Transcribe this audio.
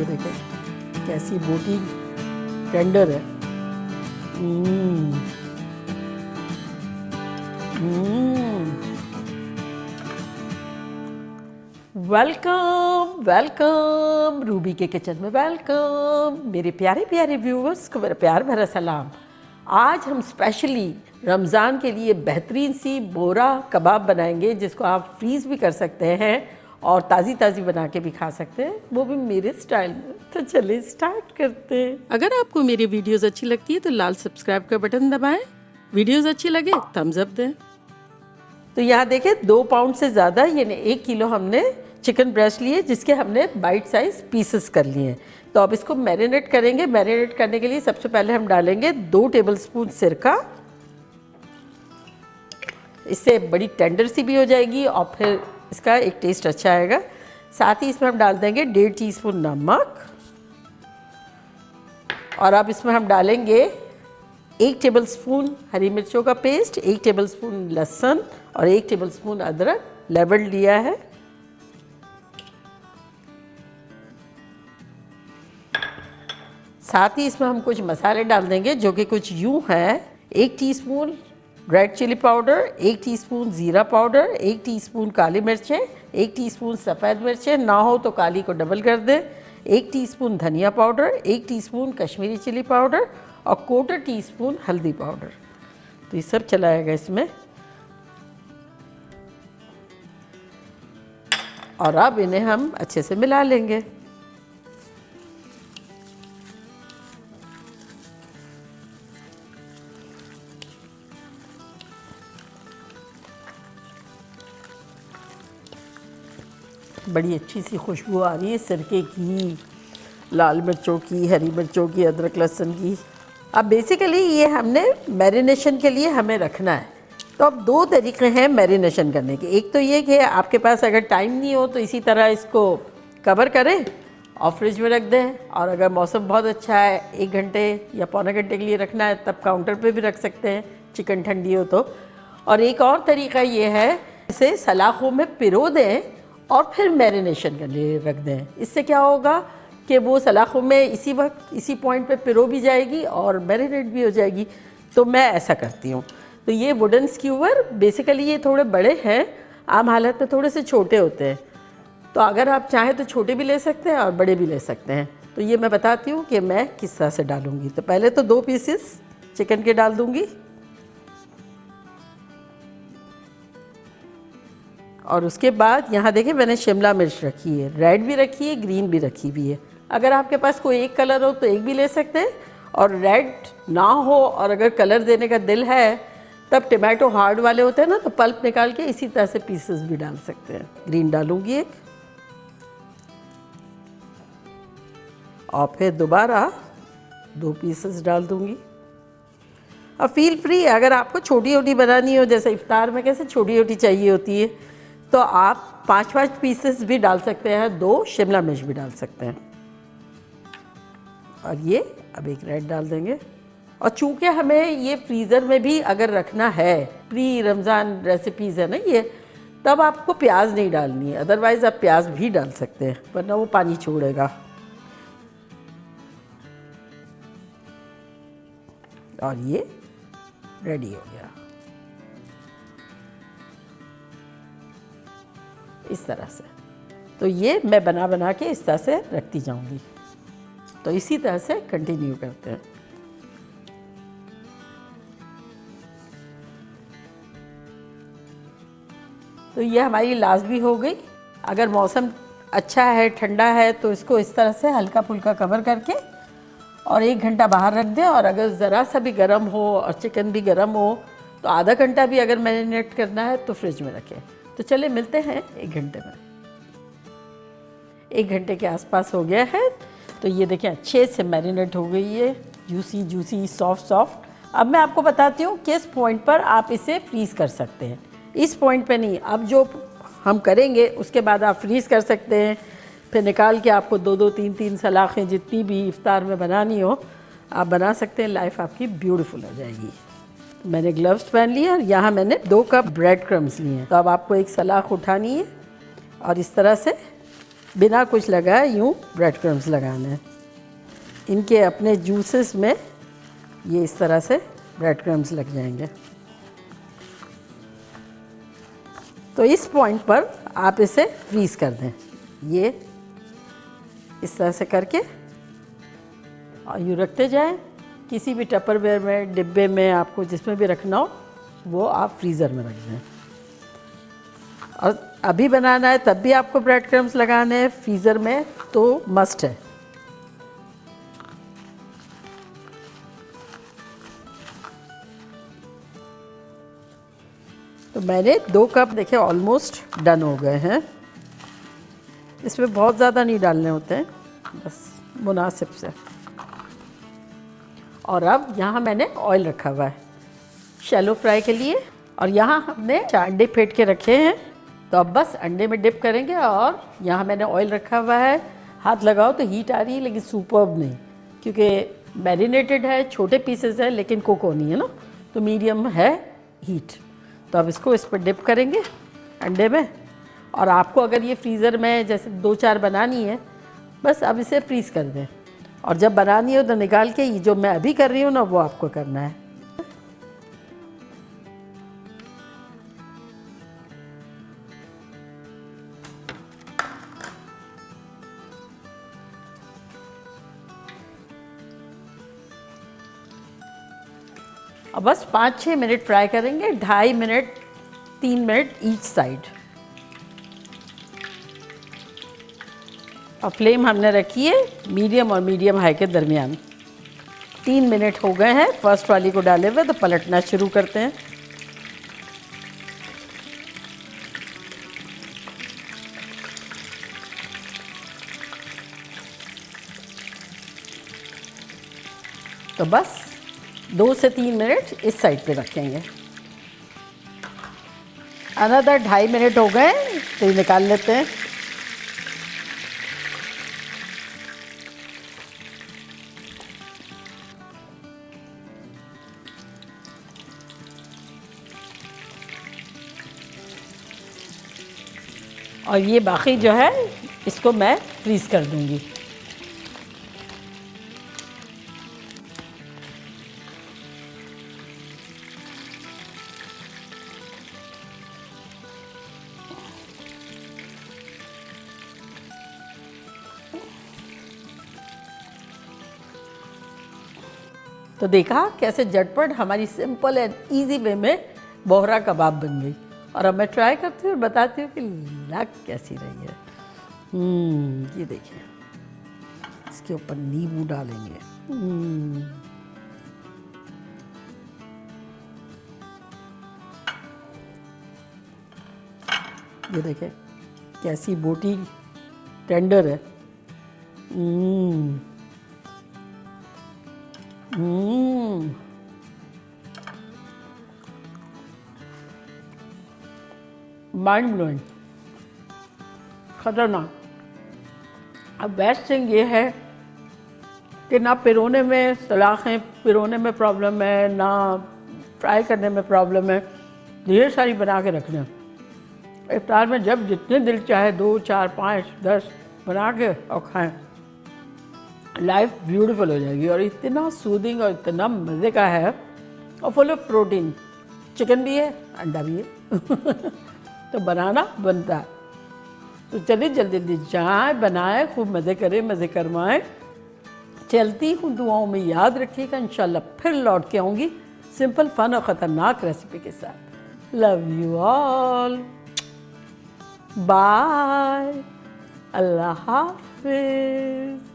ये देखें कैसी बोटी टेंडर है। वेलकम वेलकम रूबी के किचन में वेलकम। मेरे प्यारे प्यारे व्यूवर्स को मेरा प्यार भरा सलाम। आज हम स्पेशली रमज़ान के लिए बेहतरीन सी बोरा कबाब बनाएंगे, जिसको आप फ्रीज़ भी कर सकते हैं और ताज़ी ताज़ी बना के भी खा सकते हैं, वो भी मेरे स्टाइल में। तो चलिए स्टार्ट करते हैं। अगर आपको मेरी वीडियोस अच्छी लगती है तो लाल सब्सक्राइब का बटन दबाएं, वीडियोस अच्छी लगे थम्स अप दें। तो यहाँ देखें 2 पाउंड से ज़्यादा यानी 1 किलो हमने चिकन ब्रेस्ट लिए, जिसके हमने बाइट साइज पीसेस कर लिए हैं। तो अब इसको मैरिनेट करेंगे। मैरिनेट करने के लिए सबसे पहले हम डालेंगे 2 टेबलस्पून सिरका, इससे बड़ी टेंडर सी भी हो जाएगी और फिर इसका एक टेस्ट अच्छा आएगा। साथ ही इसमें हम डाल देंगे 1.5 टीस्पून नमक और अब इसमें हम डालेंगे 1 टेबलस्पून हरी मिर्चों का पेस्ट, 1 टेबलस्पून लहसुन और 1 टेबलस्पून अदरक लेवल लिया है। साथ ही इसमें हम कुछ मसाले डाल देंगे जो कि कुछ यूँ हैं। 1 teaspoon red chilli powder, 1 teaspoon ज़ीरा पाउडर, 1 टीस्पून काली मिर्चें, 1 टीस्पून सफ़ेद मिर्चें, ना हो तो काली को डबल कर दें, 1 टीस्पून धनिया powder, 1 teaspoon Kashmiri chilli powder और 1/4 टीस्पून हल्दी पाउडर। तो ये सब चलाएगा इसमें। और अब इन्हें हम अच्छे से मिला लेंगे। बड़ी अच्छी सी खुशबू आ रही है सिरके की, लाल मिर्चों की, हरी मिर्चों की, अदरक लहसुन की। अब बेसिकली ये हमने मैरिनेशन के लिए हमें रखना है। तो अब 2 तरीके हैं मैरिनेशन करने के। एक तो ये कि आपके पास अगर टाइम नहीं हो तो इसी तरह इसको कवर करें और फ्रिज में रख दें, और अगर मौसम बहुत अच्छा है 1 घंटे या पौने घंटे के लिए रखना है तब काउंटर पे भी रख सकते हैं, चिकन ठंडी हो तो। और एक और तरीका ये है, इसे सलाखों में पिरो दें और फिर मैरिनेशन के लिए रख दें। इससे क्या होगा कि वो सलाखों में इसी वक्त इसी पॉइंट पे पिरो भी जाएगी और मैरिनेट भी हो जाएगी। तो मैं ऐसा करती हूँ। तो ये वुडन स्क्यूवर बेसिकली ये थोड़े बड़े हैं, आम हालत में थोड़े से छोटे होते हैं। तो अगर आप चाहें तो छोटे भी ले सकते हैं और बड़े भी ले सकते हैं। तो ये मैं बताती हूँ कि मैं किस तरह से डालूँगी। तो पहले तो 2 पीसेस चिकन के डाल दूँगी और उसके बाद यहाँ देखिए मैंने शिमला मिर्च रखी है, रेड भी रखी है, ग्रीन भी रखी हुई है। अगर आपके पास कोई एक कलर हो तो एक भी ले सकते हैं, और रेड ना हो और अगर कलर देने का दिल है तब टमाटो हार्ड वाले होते हैं ना, तो पल्प निकाल के इसी तरह से पीसेस भी डाल सकते हैं। ग्रीन डालूंगी एक और फिर दोबारा 2 पीसेस डाल दूंगी। और फील फ्री, अगर आपको छोटी छोटी बनानी हो, जैसे इफ्तार में कैसे छोटी छोटी चाहिए होती है, तो आप 5-5 पीसेस भी डाल सकते हैं, 2 शिमला मिर्च भी डाल सकते हैं। और ये अब एक रेड डाल देंगे। और चूँकि हमें ये फ्रीज़र में भी अगर रखना है, प्री रमज़ान रेसिपीज़ है ना ये, तब आपको प्याज नहीं डालनी है, अदरवाइज़ आप प्याज भी डाल सकते हैं वरना वो पानी छोड़ेगा। और ये रेडी हो गया इस तरह से। तो ये मैं बना बना के इस तरह से रखती जाऊंगी। तो इसी तरह से कंटिन्यू करते हैं। तो ये हमारी लास्ट भी हो गई। अगर मौसम अच्छा है, ठंडा है, तो इसको इस तरह से हल्का फुल्का कवर करके और 1 घंटा बाहर रख दें। और अगर ज़रा सा भी गर्म हो और चिकन भी गर्म हो तो आधा घंटा भी अगर मैरिनेट करना है तो फ्रिज में रखें। तो चलिए मिलते हैं 1 घंटे में। 1 घंटे के आसपास हो गया है। तो ये देखिए अच्छे से मैरिनेट हो गई है, जूसी जूसी सॉफ्ट सॉफ्ट। अब मैं आपको बताती हूँ किस पॉइंट पर आप इसे फ्रीज़ कर सकते हैं। इस पॉइंट पे नहीं, अब जो हम करेंगे उसके बाद आप फ्रीज़ कर सकते हैं। फिर निकाल के आपको 2-2 3-3 सलाखें जितनी भी इफ्तार में बनानी हो आप बना सकते हैं। लाइफ आपकी ब्यूटीफुल हो जाएगी। मैंने ग्लव्स पहन लिए और यहाँ मैंने 2 कप ब्रेड क्रम्स लिए हैं। तो अब आपको एक सलाख उठानी है और इस तरह से बिना कुछ लगाए यूँ ब्रेड क्रम्स लगाने हैं। इनके अपने जूसेस में ये इस तरह से ब्रेड क्रम्स लग जाएंगे। तो इस पॉइंट पर आप इसे फ्रीज़ कर दें, ये इस तरह से करके, और यूँ रखते जाएं। किसी भी टपरवेयर में, डिब्बे में, आपको जिसमें भी रखना हो वो आप फ्रीज़र में रख दें। और अभी बनाना है तब भी आपको ब्रेड क्रम्स लगाने हैं फ्रीज़र में, तो मस्ट है। तो मैंने 2 कप देखिए ऑलमोस्ट डन हो गए हैं। इसमें बहुत ज़्यादा नहीं डालने होते हैं, बस मुनासिब से। और अब यहाँ मैंने ऑयल रखा हुआ है शैलो फ्राई के लिए, और यहाँ हमने 4 अंडे फेंट के रखे हैं। तो अब बस अंडे में डिप करेंगे, और यहाँ मैंने ऑयल रखा हुआ है। हाथ लगाओ तो हीट आ रही है, लेकिन सुपर्ब नहीं, क्योंकि मैरिनेटेड है, छोटे पीसेस है, लेकिन कुक होनी है ना, तो मीडियम है हीट। तो अब इसको इस पर डिप करेंगे अंडे में। और आपको अगर ये फ्रीज़र में जैसे 2-4 बनानी है, बस अब इसे फ्रीज़ कर दें, और जब बनानी हो तो निकाल के, ये जो मैं अभी कर रही हूँ ना, वो आपको करना है। अब बस 5-6 मिनट फ्राई करेंगे, 2.5 मिनट 3 मिनट ईच साइड। और फ्लेम हमने रखी है मीडियम और मीडियम हाई के दरमियान। 3 मिनट हो गए हैं फर्स्ट वाली को डाले हुए, तो पलटना शुरू करते हैं। तो बस 2 से 3 मिनट इस साइड पे रखेंगे। अनदर 2.5 मिनट हो गए, तो ये निकाल लेते हैं। और ये बाकी जो है इसको मैं फ्रीज़ कर दूंगी। तो देखा कैसे झटपट हमारी सिंपल एंड इजी वे में बोहरा कबाब बन गई। और अब मैं ट्राई करती हूँ और बताती हूँ कि लग कैसी रही है। ये देखिए, इसके ऊपर नींबू डालेंगे। ये देखिए कैसी बोटी टेंडर है। माइंड ब्लोइंग, खतरनाक। अब बेस्ट थिंग ये है कि ना पिरोने में सलाखें पिरोने में प्रॉब्लम है, ना फ्राई करने में प्रॉब्लम है। ढेर सारी बना के रखना, इफ्तार में जब जितने दिल चाहे 2, 4, 5, 10 बना के और खाएं। लाइफ ब्यूटीफुल हो जाएगी। और इतना सूदिंग और इतना मज़े का है, और फुल ऑफ प्रोटीन। चिकन भी है, अंडा भी है। तो बनाना बनता है। तो चलिए जल्दी जल्दी जाए, बनाए, खूब मज़े करें, मज़े करवाएं। चलती हूँ, दुआओं में याद रखिएगा। इंशाल्लाह फिर लौट के आऊँगी सिंपल, फन और ख़तरनाक रेसिपी के साथ। लव यू ऑल, बाय, अल्लाह हाफिज़।